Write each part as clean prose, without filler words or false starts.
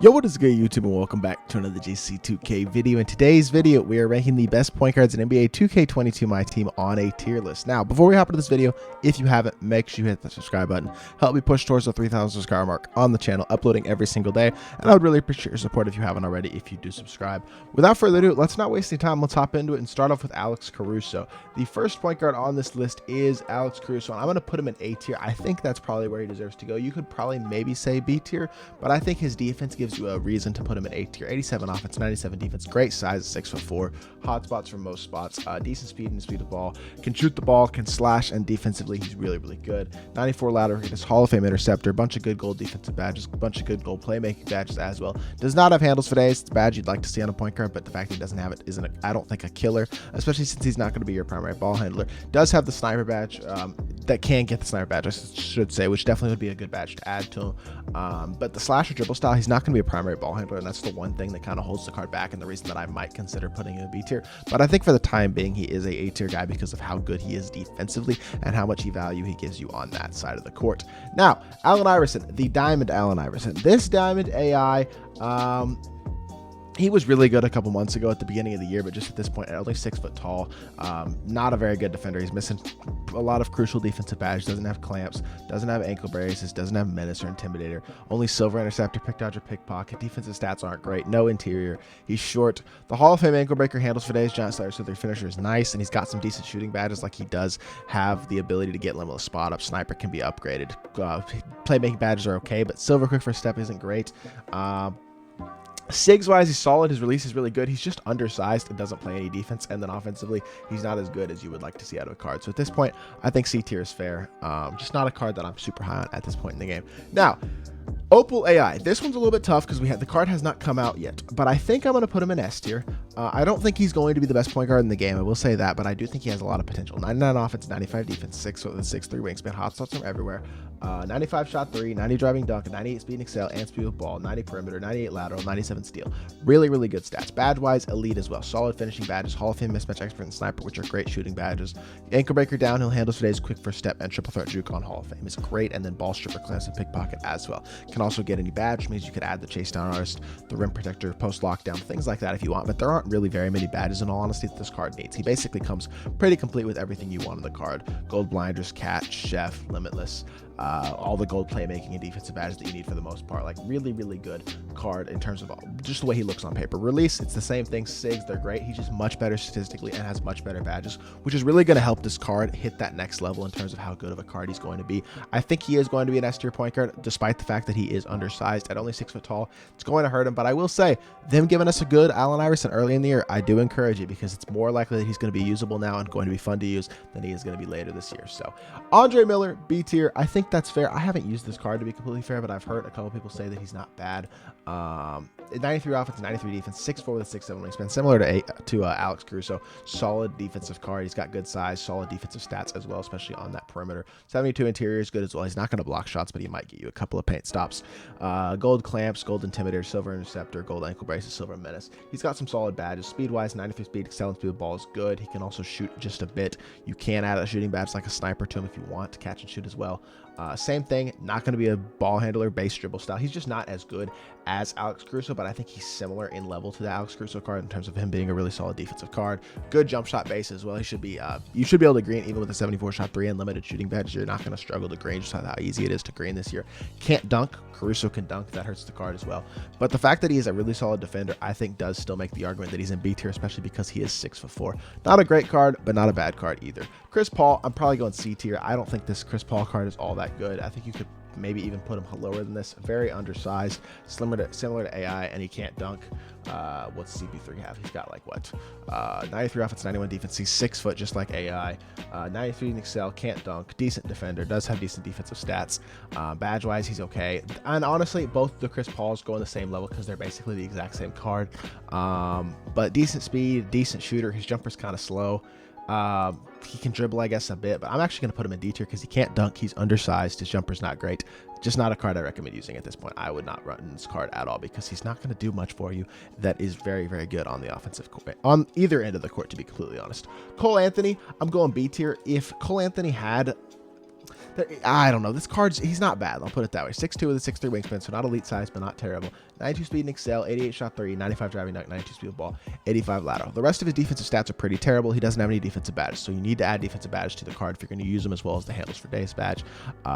Yo, what is good, YouTube, and welcome back to another GC2K video. In today's video, we are ranking the best point guards in NBA 2K22 MyTEAM on a tier list. Now, before we hop into this video, if you haven't, make sure you hit the subscribe button. Help me push towards the 3,000 subscriber mark on the channel, uploading every single day. And I would really appreciate your support if you haven't already, if you do subscribe. Without further ado, let's not waste any time. Let's hop into it and start off with Alex Caruso. The first point guard on this list is Alex Caruso, and I'm going to put him in A tier. I think that's probably where he deserves to go. You could probably maybe say B tier, but I think his defense gives you a reason to put him in A tier. 87 offense, 97 defense, great size, 6'4", hot spots from most spots, decent speed and speed of the ball, can shoot the ball, can slash, and defensively he's really good. 94 lateral, his Hall of Fame interceptor, bunch of good gold defensive badges, bunch of good gold playmaking badges as well. Does not have handles for days. It's a badge you'd like to see on a point guard, but the fact that he doesn't have it isn't, I don't think, a killer, especially since he's not going to be your primary ball handler. Does have the sniper badge, that can get the sniper badge, I should say, which definitely would be a good badge to add to him. But the slasher dribble style, he's not going to be a primary ball handler, and that's the one thing that kind of holds the card back, and the reason that I might consider putting him in B tier. But I think for the time being, he is a tier guy because of how good he is defensively and how much value he gives you on that side of the court. Now, Allen Iverson, the Diamond Allen Iverson. This Diamond AI, he was really good a couple months ago at the beginning of the year, but just at this point, only 6 foot tall, not a very good defender. He's missing a lot of crucial defensive badges, doesn't have clamps, doesn't have ankle braces, doesn't have menace or intimidator, only silver interceptor, pick dodger, pickpocket. Defensive stats aren't great, no interior. He's short. The Hall of Fame ankle breaker, handles for days, giant slayer, so their finisher is nice, and he's got some decent shooting badges. Like, he does have the ability to get limitless spot up. Sniper can be upgraded. Playmaking badges are okay, but silver quick first step isn't great. Sigs wise, he's solid. His release is really good. He's just undersized and doesn't play any defense. And then offensively, he's not as good as you would like to see out of a card. So at this point, I think C tier is fair. Just not a card that I'm super high on at this point in the game. Now, Opel Ai. This one's a little bit tough because the card has not come out yet, but I think I'm going to put him in S tier. I don't think he's going to be the best point guard in the game, I will say that, but I do think he has a lot of potential. 99 offense, 95 defense, 6'3" wingspan, hot spots from everywhere, 95 shot 3, 90 driving dunk, 98 speed and excel and speed with ball, 90 perimeter, 98 lateral, 97 steal. Really good stats. Badge wise, elite as well. Solid finishing badges, Hall of Fame mismatch expert and sniper, which are great shooting badges. Ankle breaker, downhill handles for days, quick first step, and triple threat juke on Hall of Fame is great. And then ball stripper, clamps, and pickpocket as well. Can also get any badge, which means you could add the chase down artist, the rim protector, post lockdown, things like that if you want, but there aren't really very many badges in all honesty that this card needs. He basically comes pretty complete with everything you want in the card. Gold blinders, catch, chef, limitless, all the gold playmaking and defensive badges that you need for the most part. Like, really good card in terms of just the way he looks on paper. Release, it's the same thing. Sigs, they're great. He's just much better statistically and has much better badges, which is really going to help this card hit that next level in terms of how good of a card he's going to be. I think he is going to be an S tier point guard, despite the fact that he is undersized at only 6 foot tall. It's going to hurt him, but I will say, them giving us a good Allen Iverson early in the year, I do encourage it because it's more likely that he's going to be usable now and going to be fun to use than he is going to be later this year. So, Andre Miller, B tier. I think that's fair. I haven't used this card to be completely fair, but I've heard a couple people say that he's not bad. 93 offense, 93 defense, 6'4" with a 6'7" wingspan, similar to Alex Caruso. Solid defensive card. He's got good size, solid defensive stats as well, especially on that perimeter. 72 interior is good as well. He's not going to block shots, but he might get you a couple of paint stops. Gold clamps, gold intimidator, silver interceptor, gold ankle braces, silver menace. He's got some solid badges. Speed wise, 93 speed, excellent speed with ball is good. He can also shoot just a bit. You can add a shooting badge like a sniper to him if you want to catch and shoot as well. Same thing, not going to be a ball handler, base dribble style. He's just not as good as Alex Caruso, but I think he's similar in level to the Alex Caruso card in terms of him being a really solid defensive card. Good jump shot base as well. He should be, you should be able to green even with a 74 shot 3 and limited shooting badges. You're not going to struggle to green, just how easy it is to green this year. Can't dunk. Caruso can dunk. That hurts the card as well. But the fact that he is a really solid defender, I think, does still make the argument that he's in B tier, especially because he is 6'4". Not a great card, but not a bad card either. Chris Paul, I'm probably going C tier. I don't think this Chris Paul card is all that good. I think you could maybe even put him lower than this. Very undersized, similar to AI, and he can't dunk. What's CP3 have? He's got like what? 93 offense, 91 defense. He's 6 foot, just like AI. 93 in excel, can't dunk. Decent defender, does have decent defensive stats. Badge wise, he's okay. And honestly, both the Chris Pauls go on the same level because they're basically the exact same card. But decent speed, decent shooter. His jumper's kind of slow. He can dribble, I guess, a bit, but I'm actually going to put him in D tier because he can't dunk. He's undersized. His jumper's not great. Just not a card I recommend using at this point. I would not run this card at all because he's not going to do much for you that is very good on the offensive court, on either end of the court, to be completely honest. Cole Anthony, I'm going B tier. If Cole Anthony had I don't know. This card's, he's not bad. I'll put it that way. 6'2" with a 6'3" wingspan, so not elite size, but not terrible. 92 speed and excel, 88 shot 3, 95 driving dunk, 92 speed with ball, 85 lateral. The rest of his defensive stats are pretty terrible. He doesn't have any defensive badges, so you need to add defensive badges to the card if you're going to use them, as well as the handles for days badge.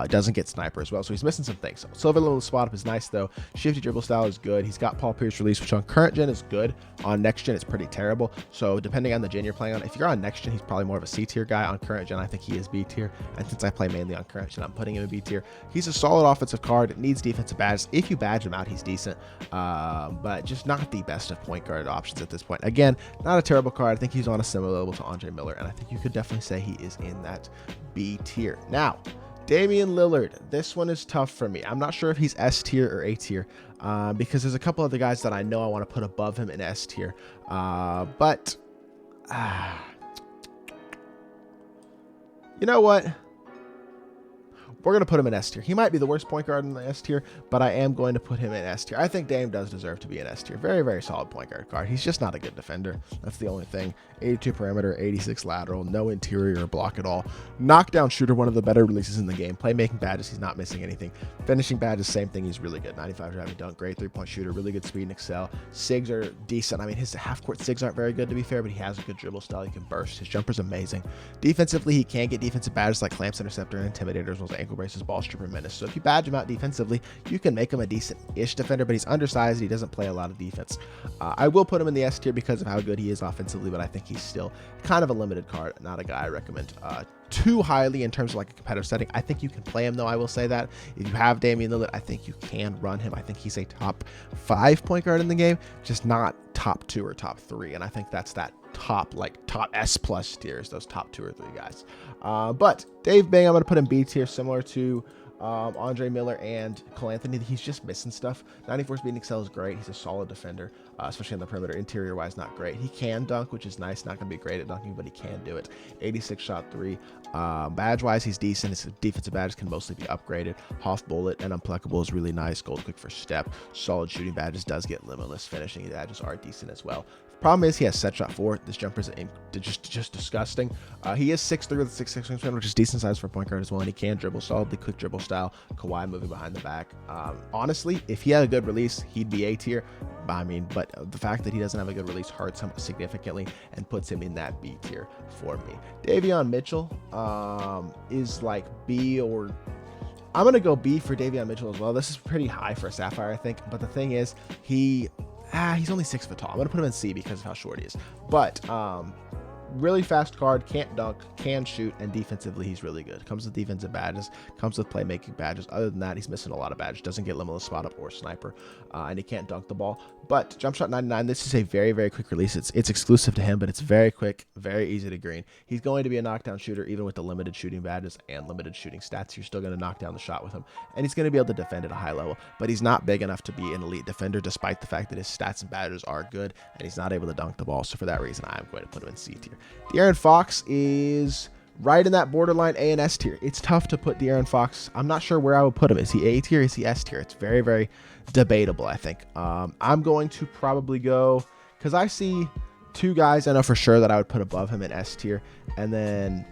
Doesn't get sniper as well, so he's missing some things. So silver little spot up is nice though. Shifty dribble style is good. He's got Paul Pierce release, which on current gen is good. On next gen, it's pretty terrible. So depending on the gen you're playing on, if you're on next gen, he's probably more of a C tier guy. On current gen, I think he is B tier. And since I play mainly on current gen, I'm putting him in B tier. He's a solid offensive card. It needs defensive badges. If you badge him out, he's decent. But just not the best of point guard options at this point. Again, not a terrible card. I think he's on a similar level to Andre Miller, and I think you could definitely say he is in that B tier. Now, Damien Lillard. This one is tough for me. I'm not sure if he's S tier or A tier because there's a couple other guys that I know I want to put above him in S tier. But you know what? We're going to put him in S tier. He might be the worst point guard in the S tier, but I am going to put him in S tier. I think Dame does deserve to be in S tier. Very, very solid point guard card. He's just not a good defender. That's the only thing. 82 perimeter, 86 lateral, no interior block at all. Knockdown shooter, one of the better releases in the game. Playmaking badges, he's not missing anything. Finishing badges, same thing. He's really good. 95 driving dunk, great three-point shooter, really good speed and excel. Sigs are decent. I mean, his half-court sigs aren't very good, to be fair, but he has a good dribble style. He can burst. His jumper's amazing. Defensively, he can get defensive badges like clamps, interceptor, and intimidator, as well as ankle braces, ball stripper, menace. So if you badge him out defensively, you can make him a decent-ish defender, but he's undersized. He doesn't play a lot of defense. I will put him in the S tier because of how good he is offensively, but I think he's still kind of a limited card. Not a guy I recommend too highly in terms of like a competitive setting. I think you can play him though. I will say that if you have Damien Lillard, I think you can run him. I think he's a top 5 point guard in the game, just not top 2 or top 3. And I think that's that top S plus tiers, those top 2 or 3 guys. But Dave Bang, I'm going to put him B tier, similar to Andre Miller and Cole Anthony. He's just missing stuff. 94 speed and excel is great. He's a solid defender, especially on the perimeter. Interior wise, not great. He can dunk, which is nice. Not going to be great at dunking, but he can do it. 86 shot 3. Badge wise, he's decent. His defensive badges can mostly be upgraded. Hoff bullet and unpluckable is really nice. Gold quick for step. Solid shooting badges, does get limitless. Finishing badges are decent as well. Problem is he has set shot 4. This jumper is just disgusting. He is 6'3" with a 6'6" wingspan, which is decent size for a point guard as well, and he can dribble solidly, quick dribble style. Kawhi moving behind the back. Honestly, if he had a good release, he'd be A tier. I mean, but the fact that he doesn't have a good release hurts him significantly and puts him in that B tier for me. Davion Mitchell is like B, or I'm going to go B for Davion Mitchell as well. This is pretty high for a Sapphire, I think. But the thing is, he's only 6 foot tall. I'm going to put him in C because of how short he is. But really fast card, can't dunk, can shoot, and defensively he's really good. Comes with defensive badges, comes with playmaking badges. Other than that, he's missing a lot of badges. Doesn't get limitless spot up or sniper, and he can't dunk the ball. But jump shot 99, this is a very, very quick release. It's exclusive to him, but it's very quick, very easy to green. He's going to be a knockdown shooter, even with the limited shooting badges and limited shooting stats. You're still going to knock down the shot with him, and he's going to be able to defend at a high level, but he's not big enough to be an elite defender, despite the fact that his stats and badges are good, and he's not able to dunk the ball. So for that reason, I'm going to put him in C tier. De'Aaron Fox is right in that borderline A and S tier. It's tough to put De'Aaron Fox. I'm not sure where I would put him. Is he A tier? Is he S tier? It's very, very debatable, I think. I'm going to probably go, because I see 2 guys I know for sure that I would put above him in S tier, and then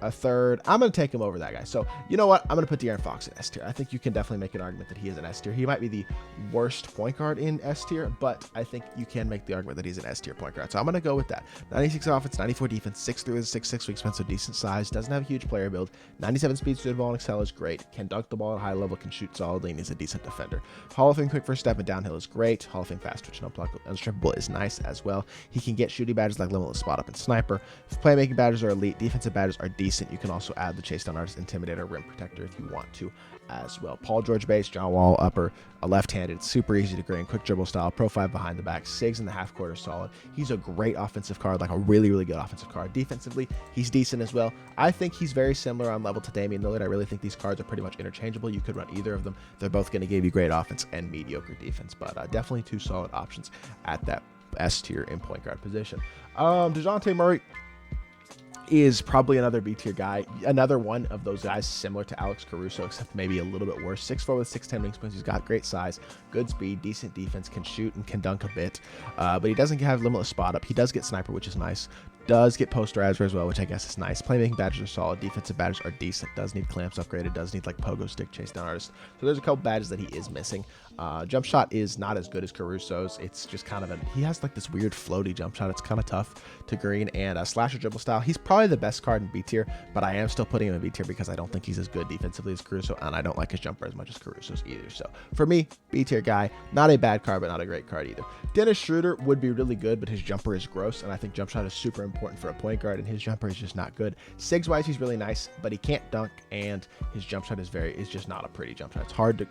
a third. I'm going to take him over that guy. So you know what? I'm going to put De'Aaron Fox in S tier. I think you can definitely make an argument that he is an S tier. He might be the worst point guard in S tier, but I think you can make the argument that he's an S tier point guard. So I'm going to go with that. 96 offense, 94 defense, 6'3" with a 6'6" wingspan, so decent size. Doesn't have a huge player build. 97 speed, suited ball, and excel is great. Can dunk the ball at a high level, can shoot solidly, and is a decent defender. Hall of Fame quick first step and downhill is great. Hall of Fame fast twitch and unstrippable is nice as well. He can get shooting badges like limitless spot up and sniper. If playmaking badges are elite, defensive badges are decent. You can also add the chase down artist, intimidator, rim protector if you want to as well. Paul George base, John Wall upper, a left-handed, super easy to green, quick dribble style, pro 5 behind the back, Sigs in the half court are solid. He's a great offensive card, like a really, really good offensive card. Defensively, he's decent as well. I think he's very similar on level to Damien Lillard. I really think these cards are pretty much interchangeable. You could run either of them. They're both going to give you great offense and mediocre defense, but definitely 2 solid options at that S tier in point guard position. DeJounte Murray. is probably another B tier guy, another one of those guys similar to Alex Caruso, except maybe a little bit worse. 6'4" with 6'10" wingspans. He's got great size, good speed, decent defense, can shoot and can dunk a bit, but he doesn't have limitless spot up. He does get sniper, which is nice. Does get posterizer as well, which I guess is nice. Playmaking badges are solid. Defensive badges are decent. Does need clamps upgraded. Does need like pogo stick, chase down artist. So there's a couple badges that he is missing. Jump shot is not as good as Caruso's. It's just kind of he has like this weird floaty jump shot. It's kind of tough to green. And slasher dribble style. He's probably the best card in B tier, but I am still putting him in B tier because I don't think he's as good defensively as Caruso, and I don't like his jumper as much as Caruso's either. So for me, B tier guy, not a bad card, but not a great card either. Dennis Schroeder would be really good, but his jumper is gross, and I think jump shot is super important for a point guard, and his jumper is just not good. Sigs wise, he's really nice, but he can't dunk, and his jump shot is just not a pretty jump shot.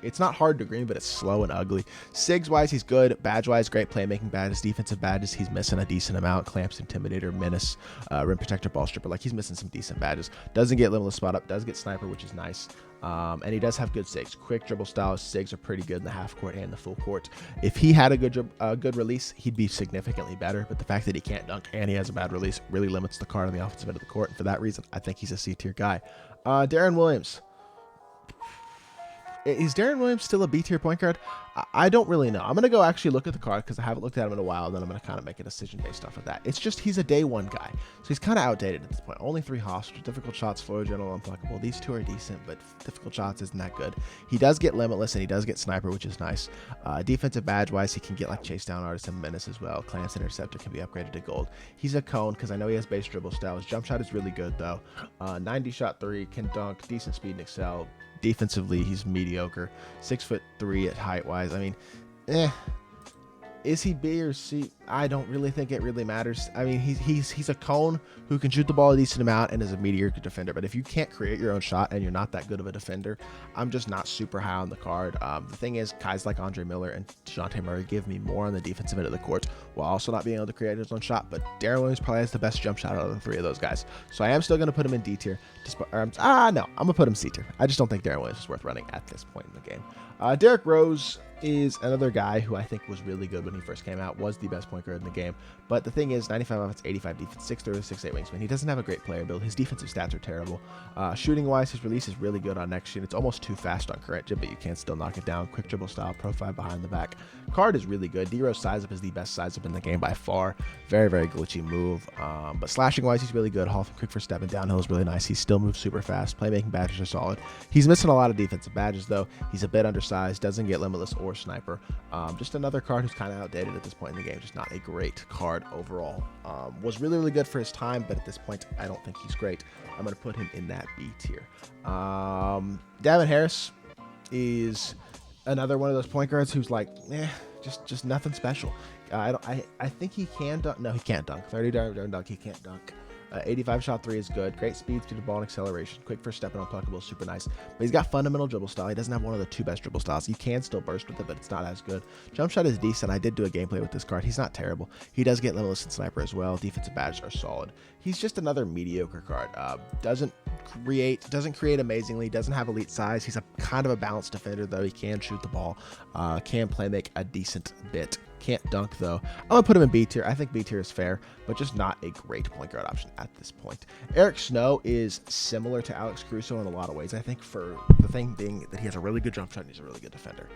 It's not hard to green, but it's slow and ugly. Sigs wise, he's good. Badge wise, great playmaking badges. Defensive badges, he's missing a decent amount. Clamps, Intimidator, Menace, Rim Protector, Ball Stripper. Like, he's missing some decent badges. Doesn't get limitless spot up. Does get sniper, which is nice. And he does have good sigs. Quick dribble styles. Sigs are pretty good in the half court and the full court. If he had a good release, he'd be significantly better. But the fact that he can't dunk and he has a bad release really limits the card on the offensive end of the court. And for that reason, I think he's a C tier guy. Darren Williams. Is Darren Williams still a B tier point guard? I don't really know. I'm going to go actually look at the card because I haven't looked at him in a while, and then I'm going to kind of make a decision based off of that. It's just he's a day one guy, so he's kind of outdated at this point. Only 3 hosts, difficult shots, flow general, unpluckable. These 2 are decent, but difficult shots isn't that good. He does get limitless, and he does get sniper, which is nice. Defensive badge-wise, he can get like chase down artist and menace as well. Clamps interceptor can be upgraded to gold. He's a cone because I know he has base dribble style. His jump shot is really good, though. 90 shot 3, can dunk, decent speed and excel. Defensively, he's mediocre. 6'3" at height wise. I mean, is he B or C? I don't really think it really matters. I mean, he's a cone who can shoot the ball a decent amount and is a mediocre defender. But if you can't create your own shot and you're not that good of a defender, I'm just not super high on the card. The thing is, guys like Andre Miller and DeJounte Murray give me more on the defensive end of the court while also not being able to create his own shot. But Darren Williams probably has the best jump shot out of the 3 of those guys. So I am still going to put him in D tier. No, I'm going to put him C tier. I just don't think Darren Williams is worth running at this point in the game. Derrick Rose is another guy who I think was really good when he first came out, was the best point guard in the game. But the thing is, 95 offense, 85 defense, 6'3", 6'8" wingspan. He doesn't have a great player build. His defensive stats are terrible. Shooting wise, his release is really good on next gen. It's almost too fast on current gen, but you can still knock it down. Quick dribble style, profile behind the back. Card is really good. D-Rose size up is the best size up in the game by far. Very, very glitchy move. But slashing wise, he's really good. Hall quick for stepping downhill is really nice. He still moves super fast. Playmaking badges are solid. He's missing a lot of defensive badges though. He's a bit undersized. Doesn't get limitless or sniper. Just another card who's kind of outdated at this point in the game. Just not a great card overall. Was really, really good for his time, but at this point, I don't think he's great. I'm going to put him in that B tier. Davin Harris is another one of those point guards who's like, just nothing special. I think he can dunk. No, he can't dunk. 30 dunk, he can't dunk. 85 shot 3 is good. Great speed, speed of ball, and acceleration. Quick first step and unpluckable, super nice. But he's got fundamental dribble style. He doesn't have one of the 2 best dribble styles. You can still burst with it, but it's not as good. Jump shot is decent. I did do a gameplay with this card. He's not terrible. He does get limitless and sniper as well. Defensive badges are solid. He's just another mediocre card. Doesn't create amazingly. Doesn't have elite size. He's a kind of a balanced defender though. He can shoot the ball. Can play make a decent bit. Can't dunk though. I'm gonna put him in B tier. I think B tier is fair, but just not a great point guard option at this point. Eric Snow is similar to Alex Caruso in a lot of ways. I think for the thing being that he has a really good jump shot and he's a really good defender.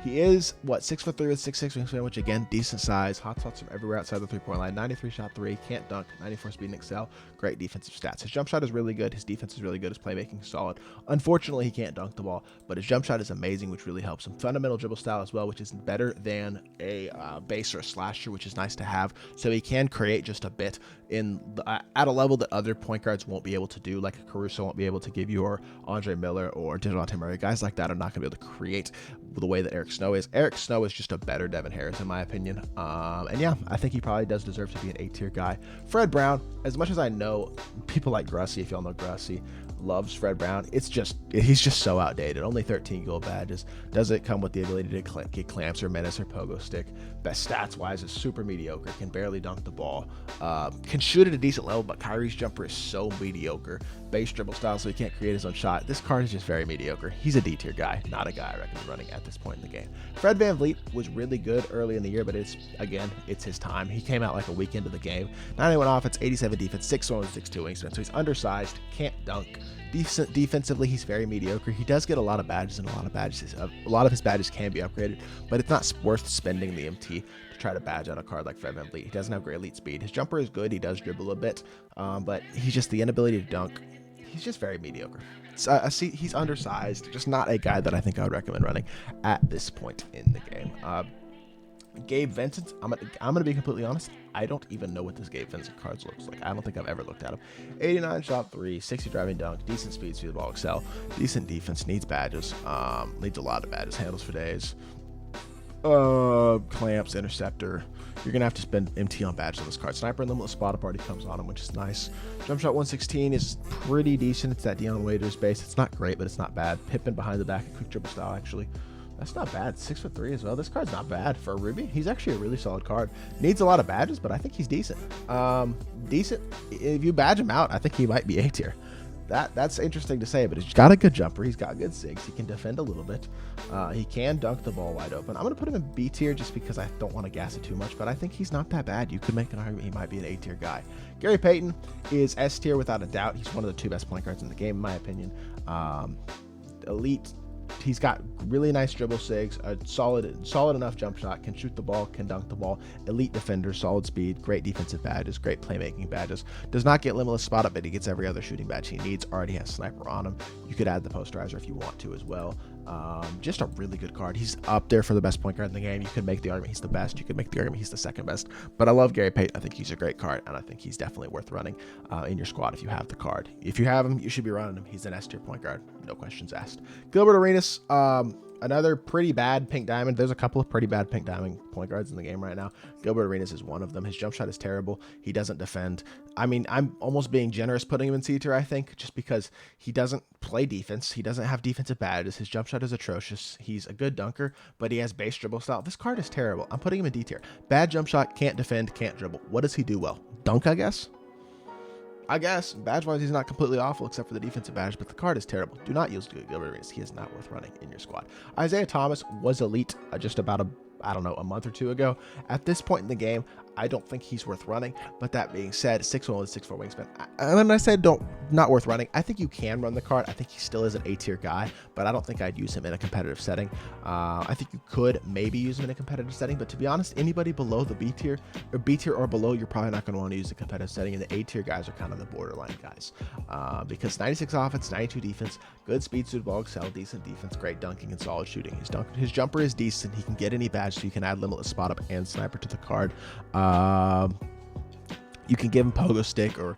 He is, 6'3" with 6'6" wingspan, which again, decent size. Hot spots from everywhere outside the 3-point line. 93 shot 3, can't dunk, 94 speed and excel. Great defensive stats. His jump shot is really good. His defense is really good. His playmaking is solid. Unfortunately, he can't dunk the ball, but his jump shot is amazing, which really helps him. Fundamental dribble style as well, which is better than a base or a slasher, which is nice to have. So he can create just a bit at a level that other point guards won't be able to do, like Caruso won't be able to give you, or Andre Miller or DeJounte Murray. Guys like that are not going to be able to create the way that Eric Snow is. Eric Snow is just a better Devin Harris in my opinion. And yeah, I think he probably does deserve to be an A tier guy. Fred Brown, as much as I know people like Grussy, if y'all know Grussy, loves Fred Brown. He's just so outdated. Only 13 gold badges. Doesn't come with the ability to get clamps or menace or pogo stick. Best stats wise is super mediocre. Can barely dunk the ball. Can shoot at a decent level, but Kyrie's jumper is so mediocre. Base dribble style, so he can't create his own shot. This card is just very mediocre. He's a D tier guy, not a guy I recommend running at this point in the game. Fred VanVleet was really good early in the year, but it's his time. He came out like a week into the game. 91 offense, 87 defense, 6'1", 6'2" wingspan. So he's undersized, can't dunk. Decent defensively, he's very mediocre. He does get a lot of badges, and a lot of his badges can be upgraded, but it's not worth spending the MT to try to badge out a card like Fred VanVleet. He doesn't have great elite speed. His jumper is good. He does dribble a bit, but he's just the inability to dunk. He's just very mediocre. So he's undersized. Just not a guy that I think I would recommend running at this point in the game. Gabe Vincent, I'm gonna be completely honest. I don't even know what this Gabe Vincent cards looks like. I don't think I've ever looked at him. 89 shot 3, 60 driving dunk, decent speed, the ball excel, decent defense, needs badges, needs a lot of badges, handles for days, clamps, interceptor. You're gonna have to spend MT on badges on this card. Sniper and limitless spot up already comes on him, which is nice. Jump shot 116 is pretty decent. It's that Dion Waiters base. It's not great, but it's not bad. Pippen behind the back, quick dribble style actually. That's not bad. 6'3" as well. This card's not bad for a Rumi. He's actually a really solid card. Needs a lot of badges, but I think he's decent. Decent. If you badge him out, I think he might be A tier. That's interesting to say, but he's got a good jumper. He's got good sigs. He can defend a little bit. He can dunk the ball wide open. I'm going to put him in B tier just because I don't want to gas it too much, but I think he's not that bad. You could make an argument he might be an A tier guy. Gary Payton is S tier without a doubt. He's one of the 2 best point guards in the game, in my opinion. Elite. He's got really nice dribble sigs, a solid enough jump shot, can shoot the ball, can dunk the ball, elite defender, solid speed, great defensive badges, great playmaking badges. Does not get limitless spot up, but he gets every other shooting badge he needs. Already has sniper on him. You could add the posterizer if you want to as well. Just a really good card. He's up there for the best point guard in the game. You could make the argument he's the best. You could make the argument he's the second best. But I love Gary Payton. I think he's a great card, and I think he's definitely worth running in your squad if you have the card. If you have him, you should be running him. He's an S tier point guard. No questions asked. Gilbert Arenas, another pretty bad pink diamond. There's a couple of pretty bad pink diamond point guards in the game right now. Gilbert Arenas is one of them. His jump shot is terrible. He doesn't defend. I mean, I'm almost being generous putting him in C tier, I think, just because he doesn't play defense. He doesn't have defensive badges. His jump shot is atrocious. He's a good dunker, but he has base dribble style. This card is terrible. I'm putting him in D tier. Bad jump shot, can't defend, can't dribble. What does he do well? Dunk, I guess? Badge-wise, he's not completely awful except for the defensive badge, but the card is terrible. Do not use Gilbert Arenas. He is not worth running in your squad. Isaiah Thomas was elite just about a month or 2 ago. At this point in the game, I don't think he's worth running. But that being said, 6'1" with 6'4" wingspan. And when I said not worth running, I think you can run the card. I think he still is an A tier guy, but I don't think I'd use him in a competitive setting. I think you could maybe use him in a competitive setting, but to be honest, anybody below the B tier or below, you're probably not going to want to use a competitive setting. And the A tier guys are kind of the borderline guys, because 96 offense, 92 defense, good speed, suited ball excel, decent defense, great dunking and solid shooting. His jumper is decent. He can get any badge, so you can add limitless spot up and sniper to the card. You can give him pogo stick or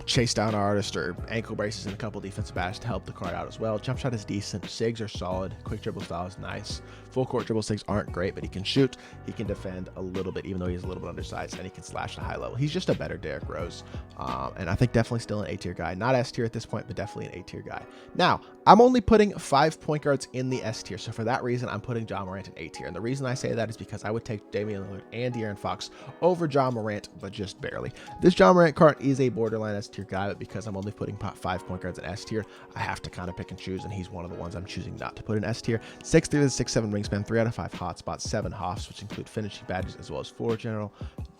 chase down artist or ankle braces and a couple defensive badges to help the card out as well. Jump shot is decent. Sigs are solid. Quick dribble style is nice. Full court dribble sigs aren't great, but he can shoot. He can defend a little bit, even though he's a little bit undersized, and he can slash at a high level. He's just a better Derrick Rose. And I think definitely still an A tier guy. Not S tier at this point, but definitely an A tier guy. Now, I'm only putting 5 point guards in the S tier. So for that reason, I'm putting Ja Morant in A tier. And the reason I say that is because I would take Damien Lillard and De'Aaron Fox over Ja Morant, but just barely. This Ja Morant card is a borderline S tier guy, but because I'm only putting 5 point guards in S tier, I have to kind of pick and choose, and he's one of the ones I'm choosing not to put in S tier. 6'3" to 6'7" wingspan, 3 out of 5 hotspots, 7 hoffs, which include finishing badges as well as floor general.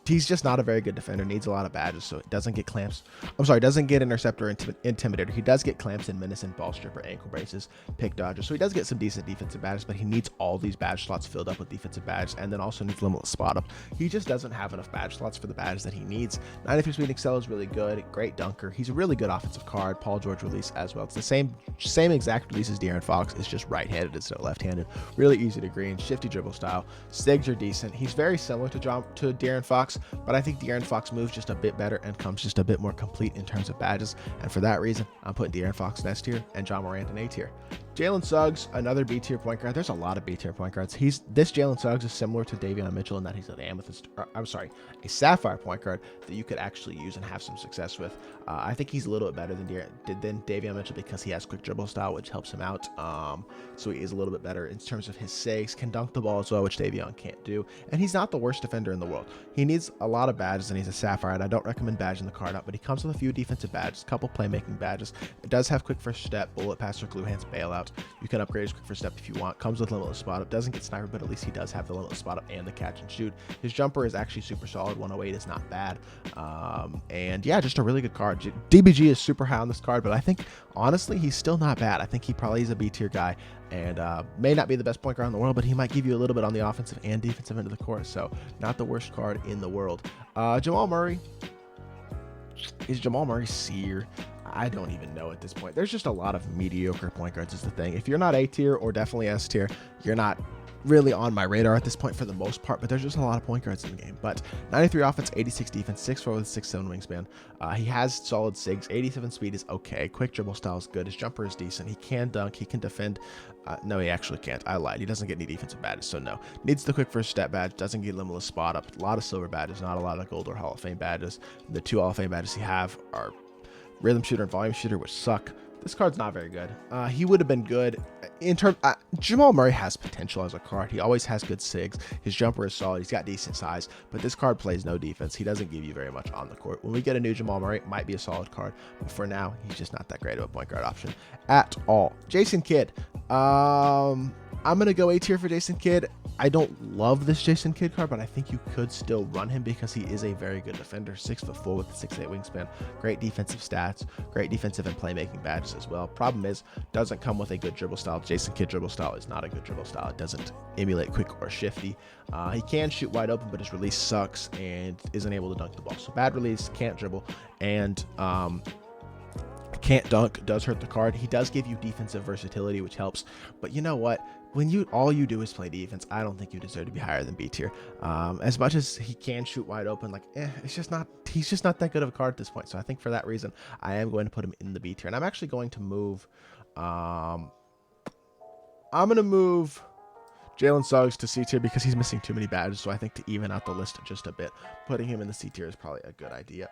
He's just not a very good defender, needs a lot of badges, so it doesn't get clamps. Doesn't get interceptor, intimidator. He does get clamps and menace and ball stripper, ankle braces, pick dodger, so he does get some decent defensive badges, but he needs all these badge slots filled up with defensive badges, and then also needs limitless spot up. He just doesn't have enough badge slots for the badges that he needs. 93 speed excel is really good, great dunker. He's a really good offensive card. Paul George release as well. It's the same exact release as De'Aaron Fox. It's just right-handed instead of left-handed. Really easy to green, shifty dribble style. Sigs are decent. He's very similar to De'Aaron Fox, but I think De'Aaron Fox moves just a bit better and comes just a bit more complete in terms of badges. And for that reason, I'm putting De'Aaron Fox in S tier and Ja Morant in A tier. Jalen Suggs, another B tier point guard. There's a lot of B tier point guards. This Jalen Suggs is similar to Davion Mitchell in that he's an amethyst. A sapphire point guard that you could actually use and have some success with. I think he's a little bit better than Davion Mitchell because he has quick dribble style, which helps him out. So he is a little bit better in terms of his saves, can dunk the ball as well, which Davion can't do. And he's not the worst defender in the world. He needs a lot of badges, and he's a sapphire. And I don't recommend badging the card up, but he comes with a few defensive badges, a couple playmaking badges. It does have quick first step, bullet passer, glue hands, bailout. You can upgrade his quick first step if you want. Comes with limitless spot up. Doesn't get sniper, but at least he does have the limitless spot up and the catch and shoot. His jumper is actually super solid. 108 is not bad. And yeah, just a really good card. DBG is super high on this card, but I think honestly he's still not bad. I think he probably is a B tier guy, and may not be the best point guard in the world, but he might give you a little bit on the offensive and defensive end of the court. So not the worst card in the world. Jamal Murray. Is Jamal Murray C or I don't even know at this point. There's just a lot of mediocre point guards is the thing. If you're not A tier or definitely S tier, you're not really on my radar at this point for the most part, but there's just a lot of point guards in the game. But 93 offense, 86 defense, 6'4" with 6'7" wingspan. He has solid SIGs. 87 speed is okay. Quick dribble style is good. His jumper is decent. He can dunk. He can defend. No, he actually can't. I lied. He doesn't get any defensive badges, so no. Needs the quick first step badge. Doesn't get limitless spot up. A lot of silver badges, not a lot of gold or Hall of Fame badges. The 2 Hall of Fame badges he have are rhythm shooter and volume shooter, which suck. This card's not very good. He would have been good in terms. Jamal Murray has potential as a card. He always has good SIGs. His jumper is solid. He's got decent size, but this card plays no defense. He doesn't give you very much on the court. When we get a new Jamal Murray, it might be a solid card, but for now, he's just not that great of a point guard option at all. Jason Kidd. I'm going to go A tier for Jason Kidd. I don't love this Jason Kidd card, but I think you could still run him because he is a very good defender. 6'4" with a 6'8" wingspan. Great defensive stats. Great defensive and playmaking badges as well. Problem is, doesn't come with a good dribble style. Jason Kidd dribble style is not a good dribble style. It doesn't emulate quick or shifty. He can shoot wide open, but his release sucks and isn't able to dunk the ball. So bad release, can't dribble, and can't dunk. Does hurt the card. He does give you defensive versatility, which helps. But you know what? When all you do is play defense, I don't think you deserve to be higher than B tier. As much as he can shoot wide open, he's just not that good of a card at this point. So I think for that reason, I am going to put him in the B tier. And I'm actually going to move. I'm going to move Jalen Suggs to C tier because he's missing too many badges. So I think to even out the list just a bit, putting him in the C tier is probably a good idea.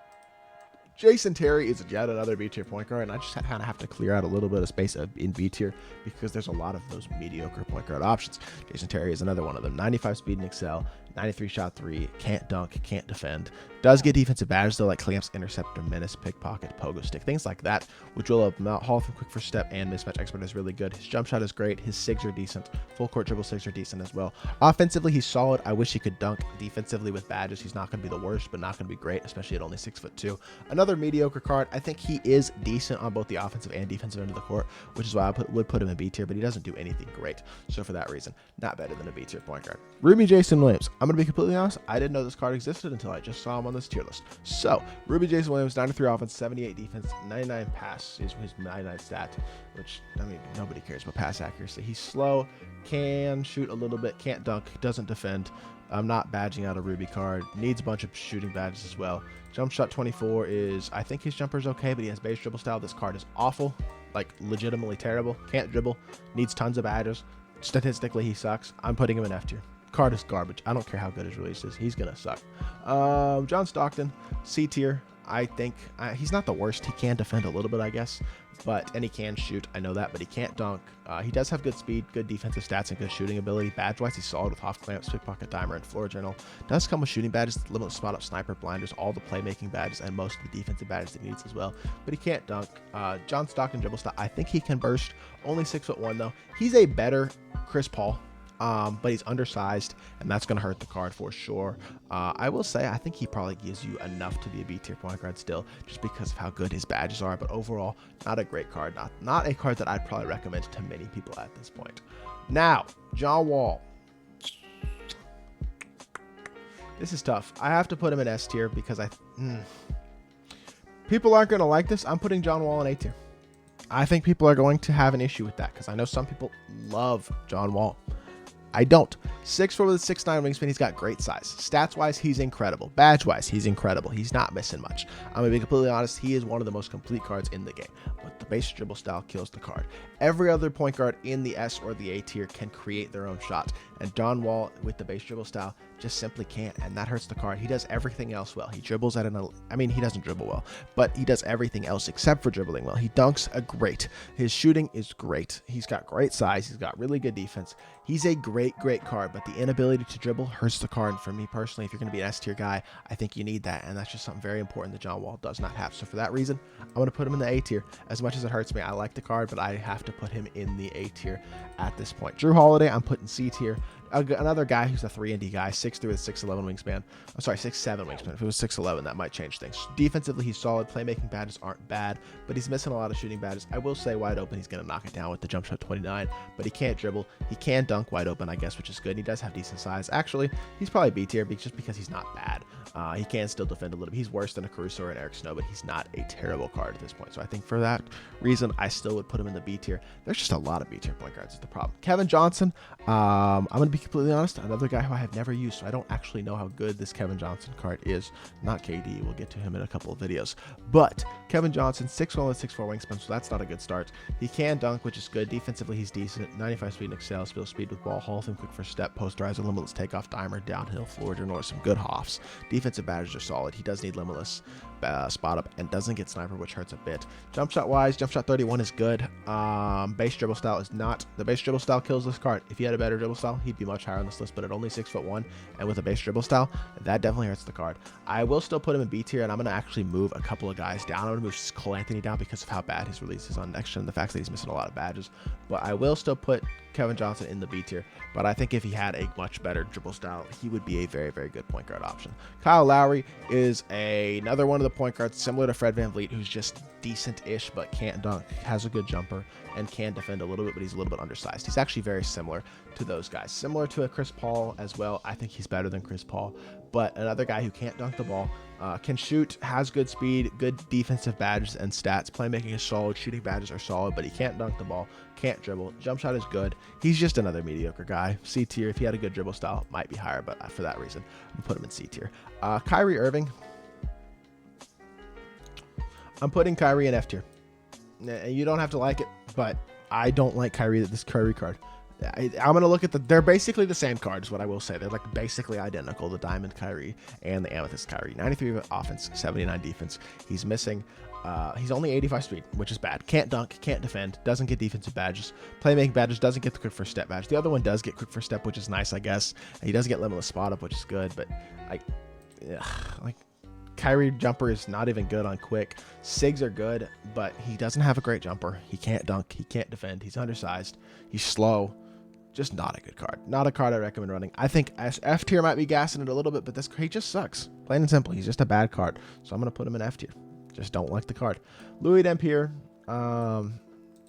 Jason Terry is yet another B tier point guard, and I just kind of have to clear out a little bit of space in B tier because there's a lot of those mediocre point guard options. Jason Terry is another one of them. 95 speed and excel, 93 shot 3, can't dunk, can't defend. Does get defensive badges though, like clamps, interceptor, menace, pickpocket, pogo stick, things like that, which will help him out. Hall of Fame quick first step and mismatch expert is really good. His jump shot is great. His SIGs are decent. Full court dribble SIGs are decent as well. Offensively, he's solid. I wish he could dunk. Defensively with badges, he's not going to be the worst, but not going to be great, especially at only 6'2". Another mediocre card. I think he is decent on both the offensive and defensive end of the court, which is why I would put him in B tier, but he doesn't do anything great. So for that reason, not better than a B tier point guard. Rumi Jason Williams. I'm going to be completely honest. I didn't know this card existed until I just saw him on this tier list. So Rumi Jason Williams, 93 offense, 78 defense, 99 pass is his 99 stat, which, I mean, nobody cares about pass accuracy. He's slow, can shoot a little bit, can't dunk, doesn't defend. I'm not badging out a Ruby card. Needs a bunch of shooting badges as well. Jump shot 24 is, I think his jumper is okay, but he has base dribble style. This card is awful, like legitimately terrible. Can't dribble, needs tons of badges. Statistically, he sucks. I'm putting him in F tier. Card is garbage. I don't care how good his release is. He's gonna suck. John Stockton, C tier. I think he's not the worst. He can defend a little bit, I guess, and he can shoot. I know that, but he can't dunk. He does have good speed, good defensive stats, and good shooting ability. Badge-wise, he's solid with Hoff clamps, pickpocket, dimer, and floor journal. Does come with shooting badges, limitless spot up, sniper, blinders, all the playmaking badges, and most of the defensive badges that he needs as well. But he can't dunk. John Stockton dribble style. I think he can burst. Only 6'1" though. He's a better Chris Paul. But he's undersized, and that's going to hurt the card for sure. I will say I think he probably gives you enough to be a B tier point guard still, just because of how good his badges are. But overall, not a great card. Not a card that I'd probably recommend to many people at this point. Now, John Wall. This is tough. I have to put him in S tier because people aren't going to like this. I'm putting John Wall in A tier. I think people are going to have an issue with that because I know some people love John Wall. I don't. 6'4" with a 6'9" wingspan. He's got great size. Stats-wise, he's incredible. Badge-wise, he's incredible. He's not missing much. I'm going to be completely honest. He is one of the most complete cards in the game. But the base dribble style kills the card. Every other point guard in the S or the A tier can create their own shot. And John Wall, with the base dribble style, just simply can't. And that hurts the card. He does everything else well. He dribbles at he doesn't dribble well, but he does everything else except for dribbling well. He dunks great. His shooting is great. He's got great size. He's got really good defense. He's a great card, but the inability to dribble hurts the card. And for me personally, if you're going to be an S tier guy, I think you need that. And that's just something very important that John Wall does not have. So for that reason, I'm going to put him in the A tier. As much as it hurts me, I like the card, but I have to put him in the A tier at this point. Drew Holiday, I'm putting C tier. Another guy who's a 3-and-D guy, 6'3" with 6'11" wingspan. I'm sorry, 6'7" wingspan. If it was 6'11", that might change things. Defensively, he's solid. Playmaking badges aren't bad, but he's missing a lot of shooting badges. I will say wide open, he's going to knock it down with the jump shot 29, but he can't dribble. He can dunk wide open, I guess, which is good. He does have decent size. Actually, he's probably B tier just because he's not bad. He can still defend a little bit. He's worse than a Caruso or an Eric Snow, but he's not a terrible card at this point. So I think for that reason, I still would put him in the B tier. There's just a lot of B tier point guards is the problem. Kevin Johnson, I'm going to be completely honest, another guy who I have never used, so I don't actually know how good this Kevin Johnson card is. Not KD. We'll get to him in a couple of videos. But Kevin Johnson, 6'1" with 6'4" wingspan, so that's not a good start. He can dunk, which is good. Defensively, he's decent. 95 speed and excel, skill speed with ball, Hall of Fame, quick first step, posterizer, limitless takeoff, dimer, downhill, floor general, some good hoffs. Defensive badges are solid. He does need limitless spot up and doesn't get sniper, which hurts a bit. Jump shot wise, jump shot 31 is good. Base dribble style is not. The base dribble style kills this card. If he had a better dribble style, he'd be much higher on this list, but at only 6'1" and with a base dribble style, that definitely hurts the card. I will still put him in B tier, and I'm going to actually move a couple of guys down. I'm going to move Cole Anthony down because of how bad his release is on next gen and the fact that he's missing a lot of badges. But I will still put Kevin Johnson in the B tier, but I think if he had a much better dribble style, he would be a very good point guard option. Kyle Lowry is another one of the point guards similar to Fred VanVleet, who's just decent-ish but can't dunk, has a good jumper, and can defend a little bit, but he's a little bit undersized. He's actually very similar to those guys. Similar to a Chris Paul as well. I think he's better than Chris Paul, but another guy who can't dunk the ball, can shoot, has good speed, good defensive badges and stats. Playmaking is solid, shooting badges are solid, but he can't dunk the ball, can't dribble. Jump shot is good. He's just another mediocre guy. C tier. If he had a good dribble style, might be higher, but for that reason, I'm put him in C tier. Kyrie Irving. I'm putting Kyrie in F tier. You don't have to like it, but I don't like this Kyrie card. I'm going to look at they're basically the same card is what I will say. They're like basically identical, the Diamond Kyrie and the Amethyst Kyrie. 93 offense, 79 defense. He's missing. He's only 85 speed, which is bad. Can't dunk, can't defend, doesn't get defensive badges. Playmaking badges, doesn't get the quick first step badge. The other one does get quick first step, which is nice, I guess. And he does get limitless spot up, which is good, but Kyrie jumper is not even good on quick. Sigs are good, but he doesn't have a great jumper. He can't dunk, he can't defend, he's undersized, he's slow. Just not a good card. Not a card I recommend running. I think F tier might be gassing it a little bit, but he just sucks. Plain and simple. He's just a bad card. So I'm going to put him in F tier. Just don't like the card. Louis Dampier.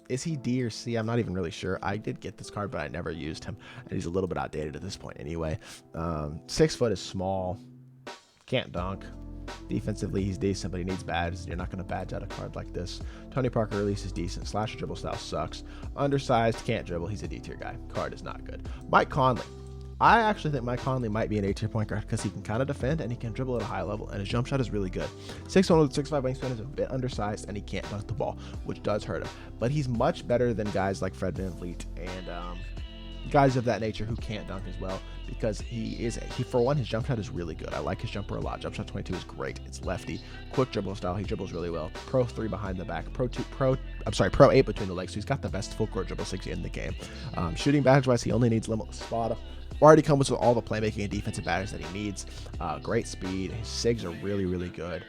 Is he D or C? I'm not even really sure. I did get this card, but I never used him. And he's a little bit outdated at this point anyway. 6 foot is small. Can't dunk. Defensively, he's decent, but he needs badges. You're not going to badge out a card like this. Tony Parker release is decent. Slasher dribble style sucks. Undersized, can't dribble. He's a D tier guy. Card is not good. Mike Conley. I actually think Mike Conley might be an A tier point guard because he can kind of defend and he can dribble at a high level, and his jump shot is really good. 6'1" with 6'5" wingspan is a bit undersized, and he can't dunk the ball, which does hurt him. But he's much better than guys like Fred VanVleet and guys of that nature who can't dunk as well, because for one, his jump shot is really good. I like his jumper a lot. Jump shot 22 is great. It's lefty, quick dribble style. He dribbles really well. Pro 3 behind the back. Pro 8 between the legs. So he's got the best full court dribble 6 in the game. Shooting badge wise, he only needs limitless spot up. Already comes with all the playmaking and defensive badges that he needs. Great speed. His sigs are really good.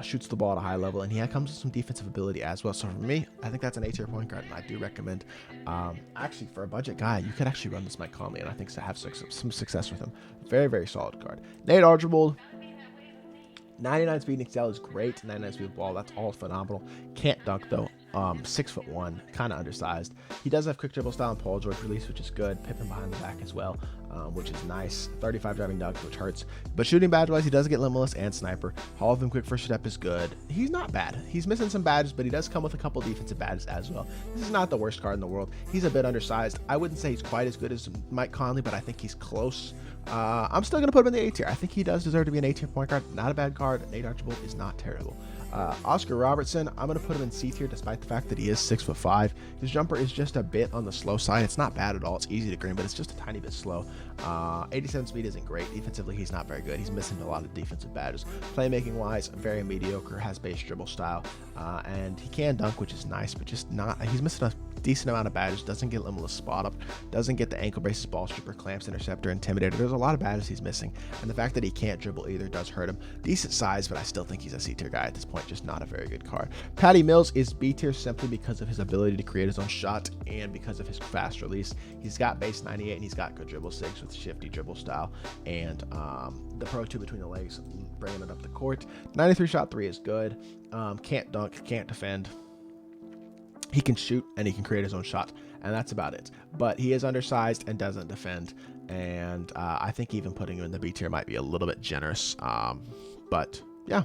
Shoots the ball at a high level, and he comes with some defensive ability as well. So for me, I think that's an A tier point guard, and I do recommend. Actually, for a budget guy, you could actually run this Mike Conley, and I think to have some success with him. Very solid card. Nate Archibald. 99 speed and excel is great. 99 speed with ball, that's all phenomenal. Can't dunk though. 6'1", kind of undersized. He does have quick dribble style and Paul George release, which is good. Pippen behind the back as well, which is nice. 35 driving dunk, which hurts. But shooting badge wise, he does get limitless and sniper. Hall of Fame quick first step is good. He's not bad. He's missing some badges, but he does come with a couple defensive badges as well. This is not the worst card in the world. He's a bit undersized. I wouldn't say he's quite as good as Mike Conley, but I think he's close. I'm still going to put him in the A tier. I think he does deserve to be an A tier point guard. Not a bad card. Nate Archibald is not terrible. Oscar Robertson, I'm going to put him in C tier despite the fact that he is 6'5". His jumper is just a bit on the slow side. It's not bad at all. It's easy to green, but it's just a tiny bit slow. 87 speed isn't great. Defensively, he's not very good. He's missing a lot of defensive badges. Playmaking wise, very mediocre, has base dribble style, and he can dunk, which is nice, but just not, he's missing a decent amount of badges, doesn't get limitless spot up, doesn't get the ankle braces, ball stripper, clamps, interceptor, intimidator. There's a lot of badges he's missing, and the fact that he can't dribble either does hurt him. Decent size, but I still think he's a C tier guy at this point, just not a very good card. Paddy Mills is B tier simply because of his ability to create his own shot and because of his fast release. He's got base 98 and he's got good dribble 6 with shifty dribble style and the pro 2 between the legs, bringing it up the court. 93 shot 3 is good. Can't dunk, can't defend. He can shoot and he can create his own shot, and that's about it. But he is undersized and doesn't defend, and I think even putting him in the B tier might be a little bit generous. But yeah.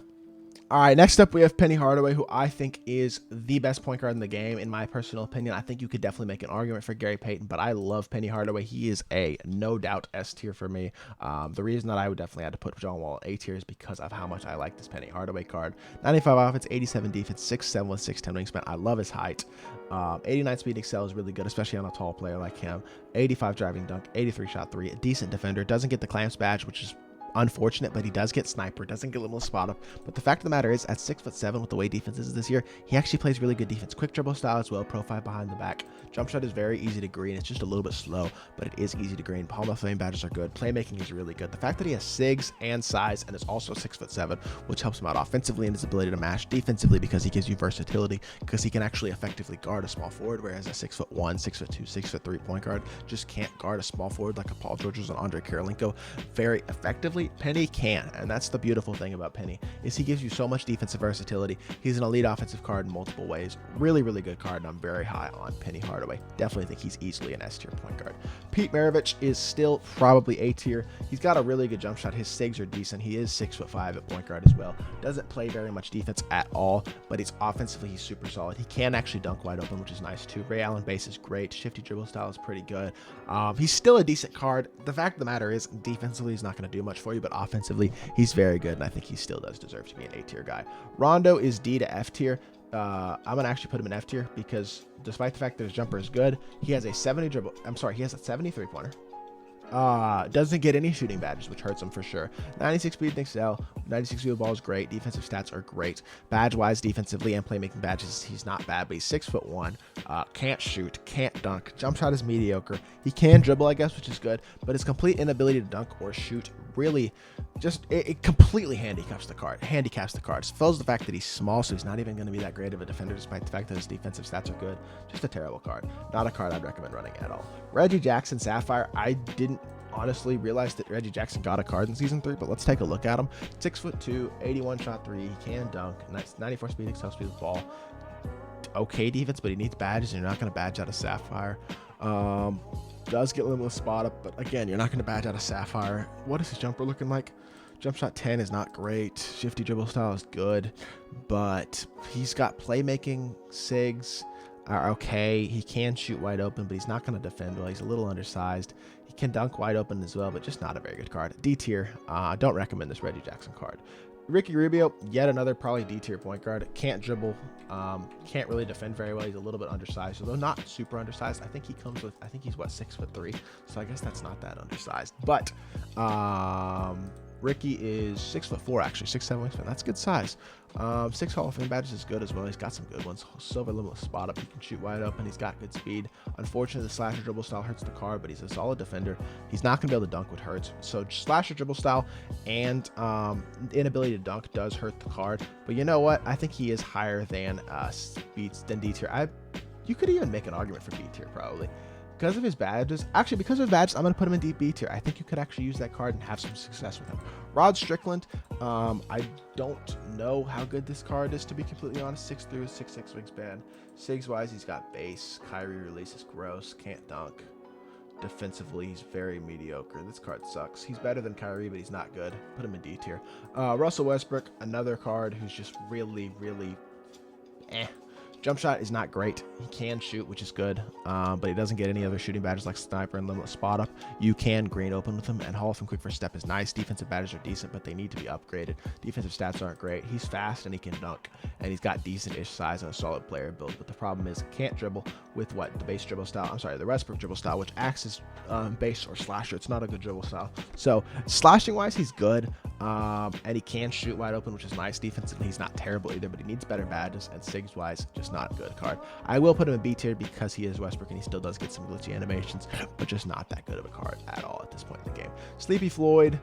All right, next up we have Penny Hardaway, who I think is the best point guard in the game, in my personal opinion. I think you could definitely make an argument for Gary Payton, but I love Penny Hardaway. He is a no doubt S tier for me. The reason that I would definitely have to put John Wall A tier is because of how much I like this Penny Hardaway card. 95 offense, 87 defense, 6'7" with 6'10" wingspan. I love his height. 89 speed excel is really good, especially on a tall player like him. 85 driving dunk, 83 shot 3, a decent defender. Doesn't get the clamps badge, which is unfortunate, but he does get sniper, doesn't get a little spot up. But the fact of the matter is, at 6'7", with the way defense is this year, he actually plays really good defense. Quick dribble style as well, profile behind the back. Jump shot is very easy to green. It's just a little bit slow, but it is easy to green. Palm of Fame badges are good. Playmaking is really good. The fact that he has SIGs and size and is also 6'7", which helps him out offensively in his ability to mash, defensively because he gives you versatility, because he can actually effectively guard a small forward, whereas a 6'1", 6'2", 6'3" point guard just can't guard a small forward like a Paul George or an Andre Karolinko very effectively. Penny can, and that's the beautiful thing about Penny, is he gives you so much defensive versatility. He's an elite offensive card in multiple ways. Really, really good card, and I'm very high on Penny Hardaway. Definitely think he's easily an S tier point guard. Pete Maravich is still probably A tier. He's got a really good jump shot. His SIGs are decent. He is 6'5" at point guard as well. Doesn't play very much defense at all, but he's offensively, he's super solid. He can actually dunk wide open, which is nice too. Ray Allen base is great. Shifty dribble style is pretty good. He's still a decent card. The fact of the matter is, defensively, he's not going to do much for you, but offensively, he's very good, and I think he still does deserve to be an A tier guy. Rondo is D to F tier. I'm gonna actually put him in F tier because despite the fact that his jumper is good, he has a 73 pointer. Doesn't get any shooting badges, which hurts him for sure. 96 speed and excel. 96 speed ball is great. Defensive stats are great. Badge wise, defensively and playmaking badges, he's not bad, but he's 6'1". Can't shoot, can't dunk. Jump shot is mediocre. He can dribble, I guess, which is good, but his complete inability to dunk or shoot really just it completely handicaps the card. Fills the fact that he's small, so he's not even going to be that great of a defender, despite the fact that his defensive stats are good. Just a terrible card. Not a card I'd recommend running at all. Reggie Jackson Sapphire. I didn't honestly realize that Reggie Jackson got a card in season 3, but let's take a look at him. 6'2", 81 shot 3. He can dunk. 94 speed, excel speed with ball. Okay defense, but he needs badges, and you're not going to badge out of Sapphire. Does get limitless spot up, but again, you're not going to badge out of Sapphire. What is his jumper looking like? Jump shot 10 is not great. Shifty dribble style is good, but he's got playmaking. SIGs are okay. He can shoot wide open, but he's not going to defend well. He's a little undersized. He can dunk wide open as well, but just not a very good card. D tier. Don't recommend this Reggie Jackson card. Ricky Rubio, yet another probably D tier point guard. Can't dribble, can't really defend very well. He's a little bit undersized, although not super undersized. I think he comes with, I think he's what, 6'3", so I guess that's not that undersized. But Ricky is 6'4", actually, 6'7" wingspan. That's good size. 6 Hall of Fame badges is good as well. He's got some good ones. Silver limitless spot up. He can shoot wide open. He's got good speed. Unfortunately, the slasher dribble style hurts the card, but he's a solid defender. He's not going to be able to dunk, which hurts. So slasher dribble style and inability to dunk does hurt the card. But you know what? I think he is higher than D tier. You could even make an argument for B tier probably. because of his badges, actually because of his badges, I'm going to put him in deep B tier. I think you could actually use that card and have some success with him. Rod Strickland, I don't know how good this card is, to be completely honest. 6'3", 6'6" wingspan. Sigs wise, he's got base. Kyrie release is gross, can't dunk. Defensively, he's very mediocre. This card sucks. He's better than Kyrie, but he's not good. Put him in D tier. Russell Westbrook, another card who's just really, really Jump shot is not great. He can shoot, which is good, but he doesn't get any other shooting badges like sniper and limitless spot up. You can green open with him, and Hall of Fame quick first step is nice. Defensive badges are decent, but they need to be upgraded. Defensive stats aren't great. He's fast and he can dunk, and he's got decent-ish size and a solid player build. But the problem is, can't dribble with the base dribble style. I'm sorry, the Westbrook dribble style, which acts as base or slasher. It's not a good dribble style. So slashing-wise, he's good, and he can shoot wide open, which is nice. Defensively, he's not terrible either, but he needs better badges. And Sigs-wise, just not a good card. I will put him in B tier because he is Westbrook and he still does get some glitchy animations, but just not that good of a card at all at this point in the game. Sleepy Floyd,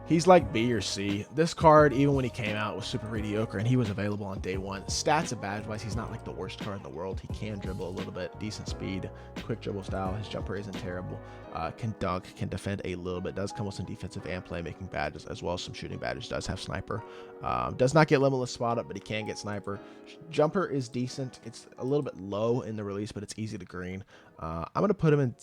he's like B or C. This card, even when he came out, was super mediocre, and he was available on day one. Stats and badge-wise, he's not like the worst card in the world. He can dribble a little bit, decent speed, quick dribble style. His jumper isn't terrible. Can dunk, can defend a little bit. Does come with some defensive and playmaking badges, as well as some shooting badges. Does have sniper. Does not get limitless spot up, but he can get sniper. Jumper is decent. It's a little bit low in the release, but it's easy to green. I'm going to put him in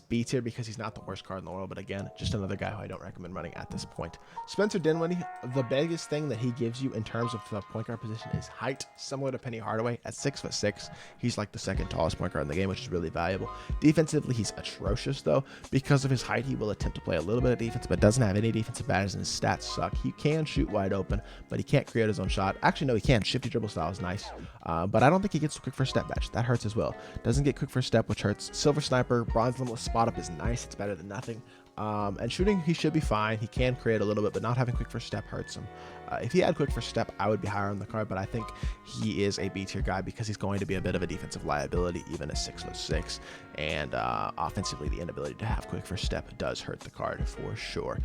B tier because he's not the worst card in the world, but again, just another guy who I don't recommend running at this point. Spencer Dinwiddie, the biggest thing that he gives you in terms of the point guard position is height, similar to Penny Hardaway. At 6'6", he's like the second tallest point guard in the game, which is really valuable. Defensively, he's atrocious, though. Because of his height, he will attempt to play a little bit of defense, but doesn't have any defensive badges, and his stats suck. He can shoot wide open, but he can't create his own shot. Actually, no, he can. Shifty dribble style is nice, but I don't think he gets quick first step badge. That hurts as well. Doesn't get quick first step, which hurts. Silver sniper, bronze limitless spot up is nice. It's better than nothing. And shooting, he should be fine. He can create a little bit, but not having quick first step hurts him. If he had quick first step, I would be higher on the card, but I think he is a B tier guy because he's going to be a bit of a defensive liability, even at 6'6", and offensively, the inability to have quick first step does hurt the card for sure.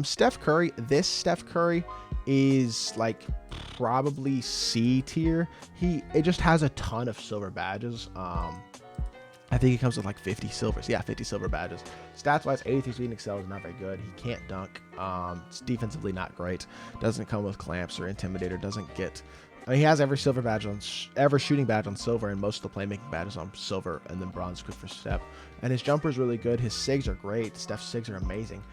Steph Curry, this Steph Curry is like probably C tier. It just has a ton of silver badges. I think he comes with like 50 silvers. Yeah, 50 silver badges. Stats-wise, 83 speed and excel is not very good. He can't dunk. It's defensively not great. Doesn't come with clamps or intimidator. Doesn't get... I mean, he has every silver badge on... every shooting badge on silver, and most of the playmaking badges on silver, and then bronze quick first step. And his jumper is really good. His sigs are great. Steph's sigs are amazing.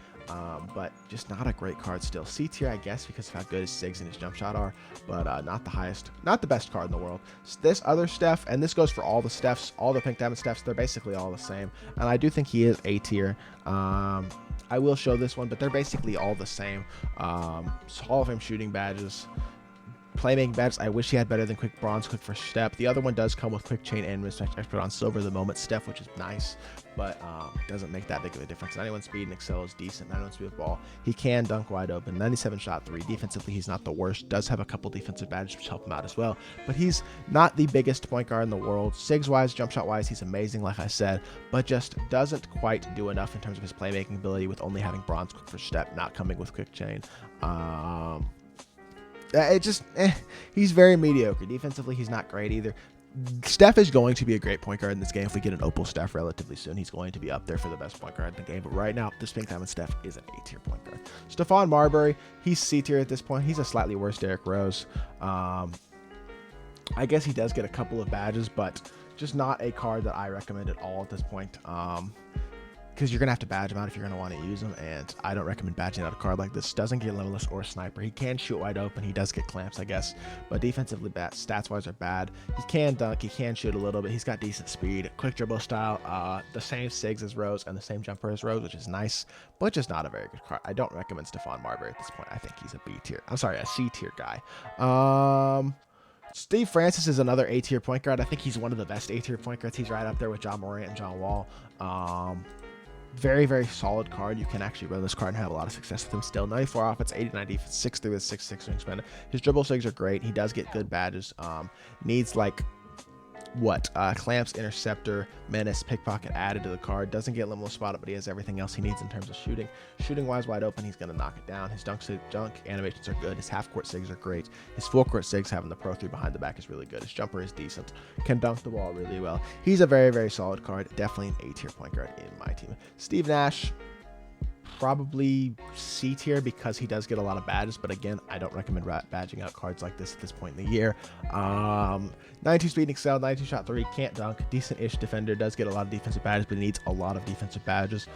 But just not a great card still. C tier, I guess, because of how good his sigs and his jump shot are, but not the highest, not the best card in the world. This other Steph, and this goes for all the Stephs, all the Pink Diamond Stephs, they're basically all the same, and I do think he is A tier. I will show this one, but they're basically all the same. Hall of Fame shooting badges. Playmaking badges, I wish he had better than quick bronze, quick first step. The other one does come with quick chain and mismatch expert on silver at the moment, Steph, which is nice, but doesn't make that big of a difference. 91 speed and excel is decent. 91 speed with ball. He can dunk wide open. 97 shot three. Defensively, he's not the worst. Does have a couple defensive badges which help him out as well, but he's not the biggest point guard in the world. Sigs wise, jump shot wise, he's amazing, like I said, but just doesn't quite do enough in terms of his playmaking ability with only having bronze quick first step, not coming with quick chain. He's very mediocre. Defensively, he's not great either. Steph is going to be a great point guard in this game. If we get an Opel Steph relatively soon, he's going to be up there for the best point guard in the game. But right now, this Pink Diamond Steph is an A tier point guard. Stefan Marbury, he's C tier at this point. He's a slightly worse Derrick Rose. I guess he does get a couple of badges, but just not a card that I recommend at all at this point. Because you're going to have to badge him out if you're going to want to use him, and I don't recommend badging out a card like this. Doesn't get limitless or sniper. He can shoot wide open. He does get clamps, I guess, but defensively, stats-wise are bad. He can dunk. He can shoot a little bit. He's got decent speed, quick dribble style, the same sigs as Rose and the same jumper as Rose, which is nice, but just not a very good card. I don't recommend Stefan Marbury at this point. I think he's a B tier. I'm sorry, a C tier guy. Steve Francis is another A tier point guard. I think he's one of the best A tier point guards. He's right up there with John Moran and John Wall. Very, very solid card. You can actually run this card and have a lot of success with him still. 94 offense, 89 defense, 6'3" with 6'6" wingspan. His dribble sigs are great. He does get good badges. Needs like clamps, interceptor, menace, pickpocket added to the card. Doesn't get limitless spot up, but he has everything else he needs in terms of shooting. Shooting wise, wide open, he's going to knock it down. His dunk animations are good. His half court sigs are great. His full court sigs, having the pro 3 behind the back, is really good. His jumper is decent. Can dunk the ball really well. He's a very, very solid card. Definitely an A-tier point guard in my team. Steve Nash, probably C tier because he does get a lot of badges, but again, I don't recommend badging out cards like this at this point in the year. 92 speed, excel, 92 shot 3, can't dunk, decent-ish defender, does get a lot of defensive badges, but he needs a lot of defensive badges.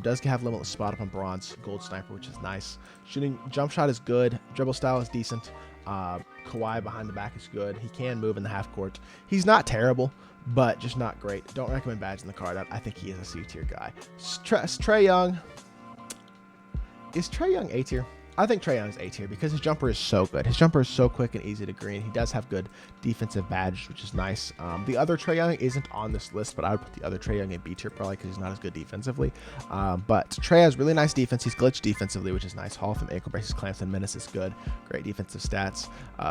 Does have limitless spot up on bronze, gold sniper, which is nice. Shooting, jump shot is good, dribble style is decent. Kawhi behind the back is good. He can move in the half court. He's not terrible, but just not great. Don't recommend badging the card out. I think he is a C tier guy. Trae Young. Is Trae Young A tier? I think Trae Young is A tier because his jumper is so good. His jumper is so quick and easy to green. He does have good defensive badges, which is nice. The other Trae Young isn't on this list, but I would put the other Trae Young in B tier probably because he's not as good defensively. But Trae has really nice defense. He's glitched defensively, which is nice. Hall of Fame ankle braces, clamps, and menace is good. Great defensive stats.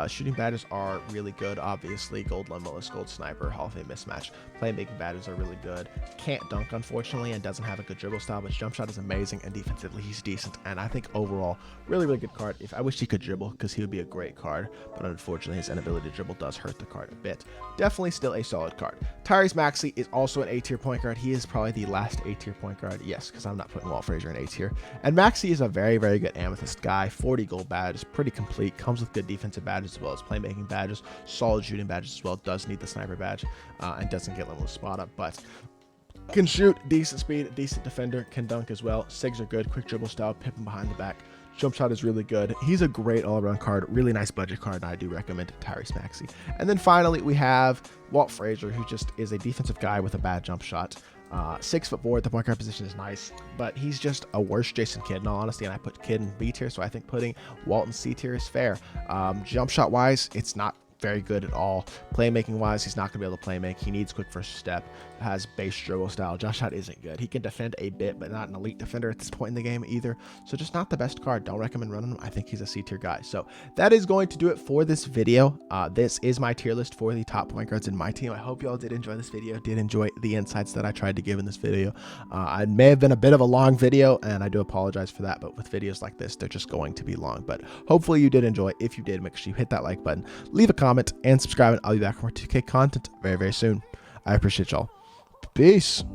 Shooting badges are really good, obviously. Gold limitless, gold sniper, Hall of Fame mismatch. Playmaking badges are really good. Can't dunk, unfortunately, and doesn't have a good dribble style, but his jump shot is amazing, and defensively he's decent. And I think overall, really, really good card. I wish he could dribble because he would be a great card, but unfortunately his inability to dribble does hurt the card a bit. Definitely still a solid card. Tyrese Maxey is also an A-tier point guard. He is probably the last A-tier point guard. Yes, because I'm not putting Walt Frazier in A-tier. And Maxey is a very, very good amethyst guy. 40 gold badges, pretty complete. Comes with good defensive badges as well as playmaking badges. Solid shooting badges as well. Does need the sniper badge and doesn't get limitless spot up, but can shoot, decent speed, decent defender, can dunk as well. Sigs are good, quick dribble style, pip him behind the back. Jump shot is really good. He's a great all-around card, really nice budget card, and I do recommend Tyrese Maxey. And then finally, we have Walt Frazier, who just is a defensive guy with a bad jump shot. 6'4", the point guard position is nice, but he's just a worse Jason Kidd, in all honesty, and I put Kidd in B tier, so I think putting Walt in C tier is fair. Jump shot wise, it's not very good at all. Playmaking wise, he's not going to be able to play make. He needs quick first step, has base dribble style. Jump shot isn't good. He can defend a bit, but not an elite defender at this point in the game either. So just not the best card. Don't recommend running him. I think he's a C tier guy. So that is going to do it for this video. This is my tier list for the top point guards in my team. I hope you all did enjoy this video, did enjoy the insights that I tried to give in this video. I may have been a bit of a long video, and I do apologize for that, but with videos like this, they're just going to be long. But hopefully you did enjoy. If you did, make sure you hit that like button, leave a comment, and subscribe, and I'll be back for more 2K content very, very soon. I appreciate y'all. Peace.